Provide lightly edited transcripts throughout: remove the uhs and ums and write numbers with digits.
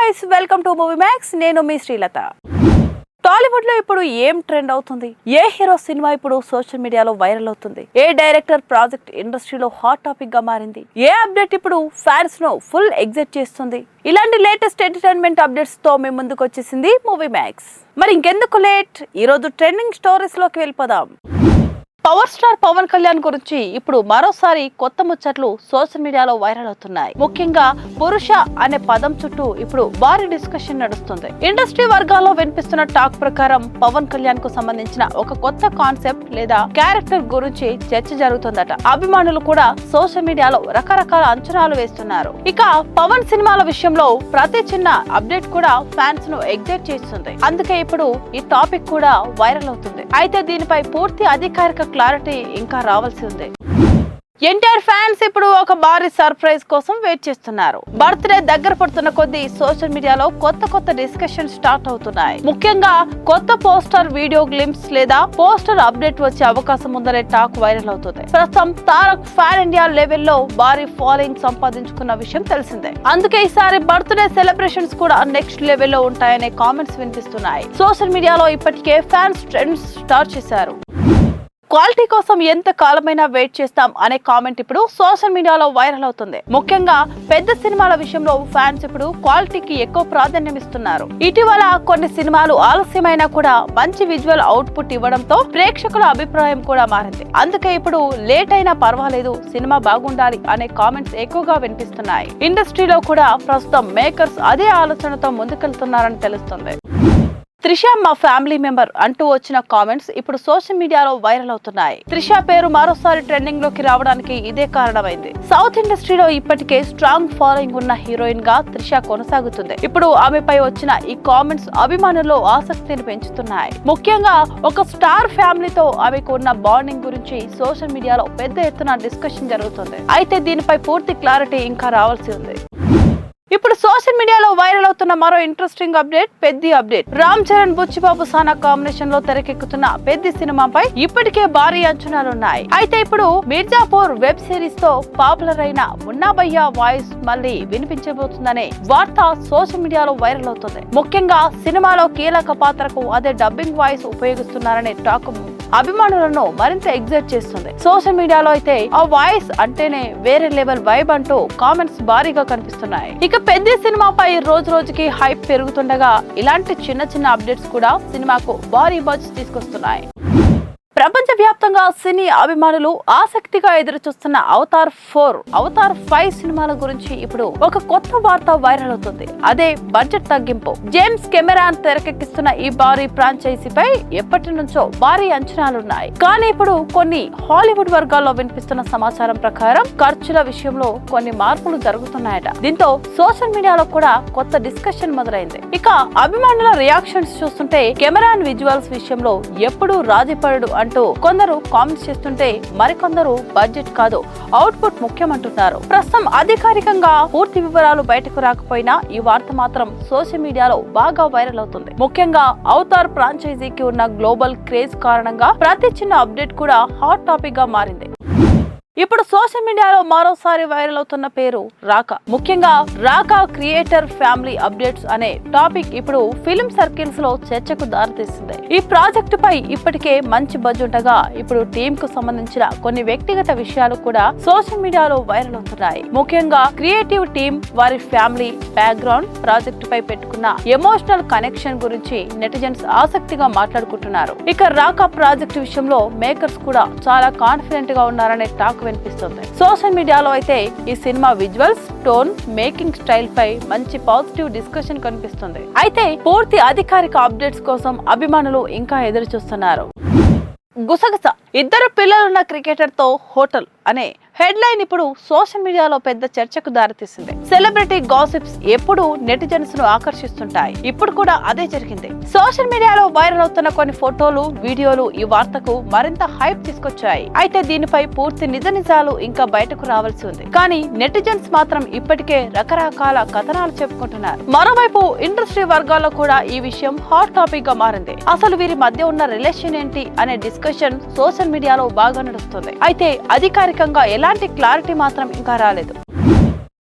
Guys, welcome to movie max. నేను మీ శ్రీలత. టాలీవుడ్ లో ఇప్పుడు ఏం ట్రెండ్ అవుతుంది? ఏ హీరో సినిమా ఇప్పుడు సోషల్ మీడియాలో వైరల్ అవుతుంది? ఏ డైరెక్టర్ ప్రాజెక్ట్ ఇండస్ట్రీలో హాట్ టాపిక్ గా మారింది? ఏ అప్డేట్ ఇప్పుడు ఫ్యాన్స్ ను ఫుల్ ఎగ్జైట్ చేస్తుంది? ఇలాంటి లేటెస్ట్ ఎంటర్టైన్మెంట్ అప్డేట్స్ తో మేము ముందుకు వచ్చేసింది మూవీ మ్యాక్స్. మరి ఇంకెందుకు లేట్, ఈ రోజు ట్రెండింగ్ స్టోరీస్ లోకి వెళ్ళిపోదాం. పవర్ స్టార్ పవన్ కళ్యాణ్ గురించి ఇప్పుడు మరోసారి కొత్త ముచ్చట్లు సోషల్ మీడియాలో వైరల్ అవుతున్నాయి. ముఖ్యంగా పురుష అనే పదం చుట్టూ ఇప్పుడు భారీ డిస్కషన్ నడుస్తుంది. ఇండస్ట్రీ వర్గాల్లో వినిపిస్తున్న టాక్ ప్రకారం పవన్ కళ్యాణ్ కు సంబంధించిన ఒక కొత్త కాన్సెప్ట్ లేదా క్యారెక్టర్ గురించి చర్చ జరుగుతుందట. అభిమానులు కూడా సోషల్ మీడియాలో రకరకాల అంచనాలు వేస్తున్నారు. ఇక పవన్ సినిమాల విషయంలో ప్రతి చిన్న అప్డేట్ కూడా ఫ్యాన్స్ ను ఎగ్జైట్ చేస్తుంది. అందుకే ఇప్పుడు ఈ టాపిక్ కూడా వైరల్ అవుతుంది. అయితే దీనిపై పూర్తి అధికారిక క్లారిటీ ఇంకా రావాల్సి ఉంది. ఎన్టీఆర్ ఫ్యాన్స్ ఇప్పుడు ఒక భారీ సర్ప్రైజ్ కోసం వెయిట్ చేస్తున్నారు. బర్త్డే దగ్గర పడుతున్న కొద్దీ సోషల్ మీడియాలో కొత్త డిస్కషన్ స్టార్ట్ అవుతున్నాయి. ముఖ్యంగా కొత్త పోస్టర్, వీడియో గ్లింప్స్ లేదా పోస్టర్ అప్డేట్ వచ్చే అవకాశం ఉందనే టాక్ వైరల్ అవుతుంది. ప్రస్తుతం తారక్ ఫ్యాన్ ఇండియా లెవెల్లో భారీ ఫాలోయింగ్ సంపాదించుకున్న విషయం తెలిసిందే. అందుకే ఈసారి బర్త్డే సెలబ్రేషన్స్ కూడా నెక్స్ట్ లెవెల్లో ఉంటాయనే కామెంట్స్ వినిపిస్తున్నాయి. సోషల్ మీడియాలో ఇప్పటికే ఫ్యాన్స్ ట్రెండ్స్ స్టార్ట్ చేశారు. క్వాలిటీ కోసం ఎంత కాలమైనా వెయిట్ చేస్తాం అనే కామెంట్ ఇప్పుడు సోషల్ మీడియాలో వైరల్ అవుతుంది. ముఖ్యంగా పెద్ద సినిమాల విషయంలో ఫ్యాన్స్ ఇప్పుడు క్వాలిటీకి ఎక్కువ ప్రాధాన్యం ఇస్తున్నారు. ఇటీవల కొన్ని సినిమాలు ఆలస్యమైనా కూడా మంచి విజువల్ అవుట్పుట్ ఇవ్వడంతో ప్రేక్షకుల అభిప్రాయం కూడా మారింది. అందుకే ఇప్పుడు లేట్ అయినా పర్వాలేదు, సినిమా బాగుండాలి అనే కామెంట్స్ ఎక్కువగా వినిపిస్తున్నాయి. ఇండస్ట్రీలో కూడా ప్రస్తుతం మేకర్స్ అదే ఆలోచనతో ముందుకెళ్తున్నారని తెలుస్తుంది. త్రిష మా ఫ్యామిలీ మెంబర్ అంటూ వచ్చిన కామెంట్స్ ఇప్పుడు సోషల్ మీడియాలో వైరల్ అవుతున్నాయి. త్రిష పేరు మరోసారి ట్రెండింగ్ లోకి రావడానికి ఇదే కారణమైంది. సౌత్ ఇండస్ట్రీలో ఇప్పటికే స్ట్రాంగ్ ఫాలోయింగ్ ఉన్న హీరోయిన్ గా త్రిష కొనసాగుతుంది. ఇప్పుడు ఆమెపై వచ్చిన ఈ కామెంట్స్ అభిమానుల్లో ఆసక్తిని పెంచుతున్నాయి. ముఖ్యంగా ఒక స్టార్ ఫ్యామిలీతో ఆమెకు ఉన్న బాండింగ్ గురించి సోషల్ మీడియాలో పెద్ద ఎత్తున డిస్కషన్ జరుగుతుంది. అయితే దీనిపై పూర్తి క్లారిటీ ఇంకా రావాల్సి ఉంది. ఇప్పుడు సోషల్ మీడియాలో వైరల్ అవుతున్న మరో interesting update, Peddi update. Ram Charan, Buchibabu Sana combination లో తెరకెక్కుతున్న పెద్ది సినిమాపై ఇప్పటికే భారీ అంచనాలున్నాయి. అయితే ఇప్పుడు మిర్జాపూర్ వెబ్ సిరీస్ తో పాపులర్ అయిన మున్నా భయ్యా వాయిస్ మళ్ళీ వినిపించబోతుందనే వార్త సోషల్ మీడియాలో వైరల్ అవుతుంది. ముఖ్యంగా సినిమాలో కీలక పాత్రకు అదే డబ్బింగ్ వాయిస్ ఉపయోగిస్తున్నారనే టాక్ అభిమానులను మరింత ఎగ్జైట్ చేస్తుంది. సోషల్ మీడియాలో అయితే ఆ వాయిస్ అంటేనే వేరే లెవెల్ వైబ్ అంటూ కామెంట్స్ భారీగా కనిపిస్తున్నాయి. ఇక పెద్ద సినిమాపై రోజు రోజుకి హైప్ పెరుగుతుండగా ఇలాంటి చిన్న అప్డేట్స్ కూడా సినిమాకు భారీ బజ్ తీసుకొస్తున్నాయి. ప్రపంచ వ్యాప్తంగా సినీ అభిమానులు ఆసక్తిగా ఎదురు చూస్తున్న అవతార్ 4, అవతార్ 5 సినిమాల గురించి ఇప్పుడు ఒక కొత్త వార్త వైరల్ అవుతుంది. అదే బడ్జెట్ తగ్గింపు. జేమ్స్ కెమెరాన్ తెరకెక్కిస్తున్న ఈ భారీ ఫ్రాంచైజీపై ఎప్పటి నుంచో భారీ అంచనాలున్నాయి. కానీ ఇప్పుడు కొన్ని హాలీవుడ్ వర్గాల్లో వినిపిస్తున్న సమాచారం ప్రకారం ఖర్చుల విషయంలో కొన్ని మార్పులు జరుగుతున్నాయట. దీంతో సోషల్ మీడియాలో కూడా కొత్త డిస్కషన్ మొదలైంది. ఇక అభిమానుల రియాక్షన్స్ చూస్తుంటే కెమెరాన్ విజువల్స్ విషయంలో ఎప్పుడూ రాజీపడడు అంటూ కొందరు కామెంట్స్ చేస్తుంటే మరికొందరు బడ్జెట్ కాదు, అవుట్పుట్ ముఖ్యమంటున్నారు. ప్రస్తుతం అధికారికంగా పూర్తి వివరాలు బయటకు రాకపోయినా ఈ వార్త మాత్రం సోషల్ మీడియాలో బాగా వైరల్ అవుతుంది. ముఖ్యంగా అవతార్ ఫ్రాంచైజీకి ఉన్న గ్లోబల్ క్రేజ్ కారణంగా ప్రతి చిన్న అప్డేట్ కూడా హాట్ టాపిక్ గా మారింది. ఇప్పుడు సోషల్ మీడియాలో మరోసారి వైరల్ అవుతున్న పేరు రాకా. ముఖ్యంగా రాకా క్రియేటర్ ఫ్యామిలీ అప్డేట్స్ అనే టాపిక్ ఇప్పుడు ఫిల్మ్ సర్కిల్స్ లో చర్చకు దారితీస్తుంది. ఈ ప్రాజెక్టు పై ఇప్పటికే మంచి బజ్ ఉండగా ఇప్పుడు టీమ్ కు సంబంధించిన కొన్ని వ్యక్తిగత విషయాలు కూడా సోషల్ మీడియాలో వైరల్ అవుతున్నాయి. ముఖ్యంగా క్రియేటివ్ టీమ్ వారి ఫ్యామిలీ బ్యాక్గ్రౌండ్, ప్రాజెక్టు పై పెట్టుకున్న ఎమోషనల్ కనెక్షన్ గురించి నెటిజన్స్ ఆసక్తిగా మాట్లాడుకుంటున్నారు. ఇక రాకా ప్రాజెక్టు విషయంలో మేకర్స్ కూడా చాలా కాన్ఫిడెంట్ గా ఉన్నారనే టాక్ వినిపిస్తుంది. సోషల్ మీడియాలో అయితే ఈ cinema visuals, tone, making style పై మంచి పాజిటివ్ డిస్కషన్ కనిపిస్తుంది. అయితే పూర్తి అధికారిక అప్డేట్స్ కోసం అభిమానులు ఇంకా ఎదురు చూస్తున్నారు. గుసగుస. ఇద్దరు పిల్లలున్న క్రికెటర్ తో హోటల్ అనే హెడ్లైన్ ఇప్పుడు సోషల్ మీడియాలో పెద్ద చర్చకు దారితీసింది. సెలబ్రిటీ గాసిప్స్ ఎప్పుడు నెటిజన్స్ ను ఆకర్షిస్తుంటాయి. ఇప్పుడు కూడా అదే జరిగింది. సోషల్ మీడియాలో వైరల్ అవుతున్న కొన్ని ఫోటోలు, వీడియోలు ఈ వార్తకు మరింత హైప్ తీసుకొచ్చాయి. అయితే దీనిపై పూర్తి నిజాలు ఇంకా బయటకు రావాల్సి ఉంది. కానీ నెటిజన్స్ మాత్రం ఇప్పటికే రకరకాల కథనాలు చెప్పుకుంటున్నారు. మరోవైపు ఇండస్ట్రీ వర్గాల్లో కూడా ఈ విషయం హాట్ టాపిక్ గా మారింది. అసలు వీరి మధ్య ఉన్న రిలేషన్ ఏంటి అనే డిస్కషన్ సోషల్ మీడియాలో బాగా నడుస్తుంది. అయితే అధికారికంగా ఎలాంటి క్లారిటీ మాత్రం ఇంకా రాలేదు.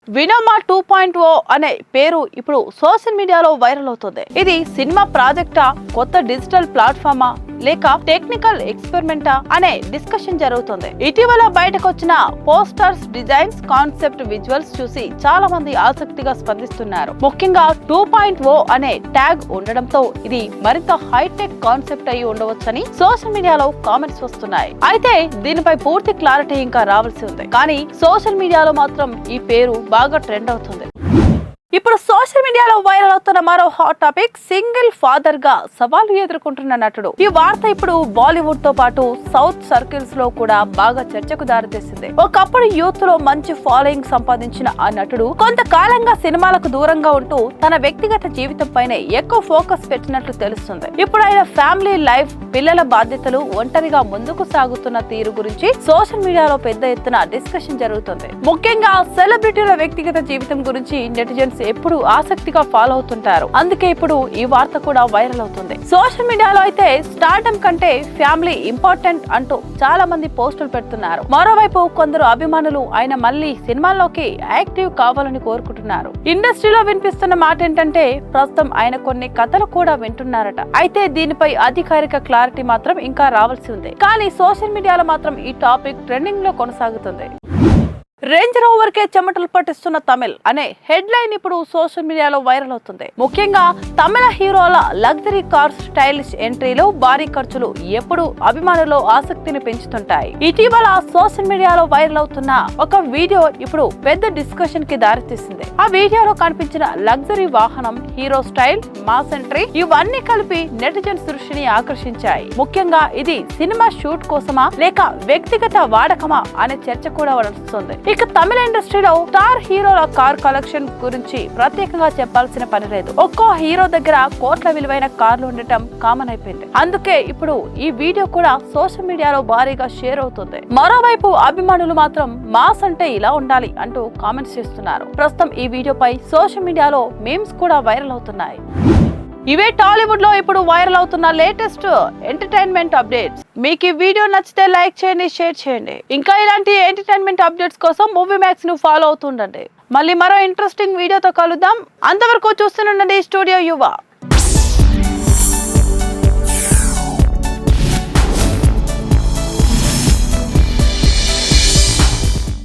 వినోమా 2.0 అనే పేరు ఇప్పుడు సోషల్ మీడియాలో వైరల్ అవుతుంది. ఇది సినిమా ప్రాజెక్టా, కొత్త డిజిటల్ ప్లాట్ఫామా లేక టెక్నికల్ ఎక్స్పెరిమెంటా అనే డిస్కషన్ జరుగుతుంది. ఇటీవల బయటకు వచ్చిన పోస్టర్స్, డిజైన్స్, కాన్సెప్ట్ విజువల్స్ చూసి చాలా మంది ఆసక్తిగా స్పందిస్తున్నారు. ముఖ్యంగా 2.0 అనే ట్యాగ్ ఉండడంతో ఇది మరింత హైటెక్ కాన్సెప్ట్ అయి ఉండవచ్చని సోషల్ మీడియాలో కామెంట్స్ వస్తున్నాయి. అయితే దీనిపై పూర్తి క్లారిటీ ఇంకా రావాల్సి ఉంది. కానీ సోషల్ మీడియాలో మాత్రం ఈ పేరు బాగా ట్రెండ్ అవుతుంది. ఇప్పుడు సోషల్ మీడియాలో వైరల్ అవుతున్న మరో హాట్ టాపిక్, సింగిల్ ఫాదర్ గా సవాలు ఎదుర్కొంటున్న నటుడు. ఈ వార్త ఇప్పుడు బాలీవుడ్ తో పాటు సౌత్ సర్కిల్స్ లో కూడా బాగా చర్చకు దారితీసింది. ఒకప్పుడు యూత్ లో మంచి ఫాలోయింగ్ సంపాదించిన ఆ నటుడు కొంతకాలంగా సినిమాలకు దూరంగా ఉంటూ తన వ్యక్తిగత జీవితం పైనే ఎక్కువ ఫోకస్ పెట్టినట్లు తెలుస్తుంది. ఇప్పుడు ఆయన ఫ్యామిలీ లైఫ్, పిల్లల బాధ్యతలు, ఒంటరిగా ముందుకు సాగుతున్న తీరు గురించి సోషల్ మీడియాలో పెద్ద ఎత్తున డిస్కషన్ జరుగుతుంది. ముఖ్యంగా సెలబ్రిటీల వ్యక్తిగత జీవితం గురించి నెటిజన్స్ ఎప్పుడు ఆసక్తిగా ఫాలో అవుతుంటారు. అందుకే ఇప్పుడు ఈ వార్త కూడా వైరల్ అవుతుంది. సోషల్ మీడియాలో అయితే స్టార్డమ్ కంటే ఫ్యామిలీ ఇంపార్టెంట్ అంటూ చాలా మంది పోస్టులు పెడుతున్నారు. మరోవైపు కొందరు అభిమానులు ఆయన మళ్ళీ సినిమాల్లోకి యాక్టివ్ కావాలని కోరుకుంటున్నారు. ఇండస్ట్రీలో వినిపిస్తున్న మాట ఏంటంటే ప్రస్తుతం ఆయన కొన్ని కథలు కూడా వింటున్నారట. అయితే దీనిపై అధికారిక క్లారిటీ మాత్రం ఇంకా రావాల్సి ఉంది. కానీ సోషల్ మీడియాలో మాత్రం ఈ టాపిక్ ట్రెండింగ్ లో కొనసాగుతుంది. రేంజ్ రోవర్ కే చెమటలు పట్టిస్తున్న తమిళ్ అనే హెడ్ లైన్ ఇప్పుడు సోషల్ మీడియాలో వైరల్ అవుతుంది. ముఖ్యంగా తమిళ హీరోల లగ్జరీ కార్స్, స్టైలిష్ ఎంట్రీలు, భారీ ఖర్చులు ఎప్పుడు అభిమానుల్లో ఆసక్తిని పెంచుతుంటాయి. ఇటీవల సోషల్ మీడియాలో వైరల్ అవుతున్న ఒక వీడియో ఇప్పుడు పెద్ద డిస్కషన్ కి దారితీసింది. ఆ వీడియోలో కనిపించిన లగ్జరీ వాహనం, హీరో స్టైల్, మాస్ ఎంట్రీ ఇవన్నీ కలిపి నెటిజన్స్ దృష్టిని ఆకర్షించాయి. ముఖ్యంగా ఇది సినిమా షూట్ కోసమా లేక వ్యక్తిగత వాడకమా అనే చర్చ కూడా వస్తుంది. ఇక తమిళ ఇండస్ట్రీలో స్టార్ హీరోల కార్ కలెక్షన్ గురించి ప్రత్యేకంగా చెప్పాల్సిన పని లేదు. ఒక్కో హీరో దగ్గర కోట్ల విలువైన కార్లు ఉండటం కామన్ అయిపోయింది. అందుకే ఇప్పుడు ఈ వీడియో కూడా సోషల్ మీడియాలో భారీగా షేర్ అవుతుంది. మరోవైపు అభిమానులు మాత్రం మాస్ అంటే ఇలా ఉండాలి అంటూ కామెంట్స్ చేస్తున్నారు. ప్రస్తుతం ఈ వీడియోపై సోషల్ మీడియాలో మీమ్స్ కూడా వైరల్ అవుతున్నాయి. ఇవే టాలీవుడ్ లో ఇప్పుడు వైరల్ అవుతున్న లేటెస్ట్ ఎంటర్టైన్మెంట్ అప్డేట్స్. మీకు ఈ వీడియో నచ్చితే లైక్ చేయండి, షేర్ చేయండి. ఇంకా ఇలాంటి ఎంటర్టైన్మెంట్ అప్డేట్స్ కోసం మూవీ మ్యాక్స్ ను ఫాలో అవుతుండండి. మళ్ళీ మరో ఇంట్రెస్టింగ్ వీడియోతో కలుద్దాం. అంతవరకు చూస్తూనే ఉండండి స్టూడియో యువ.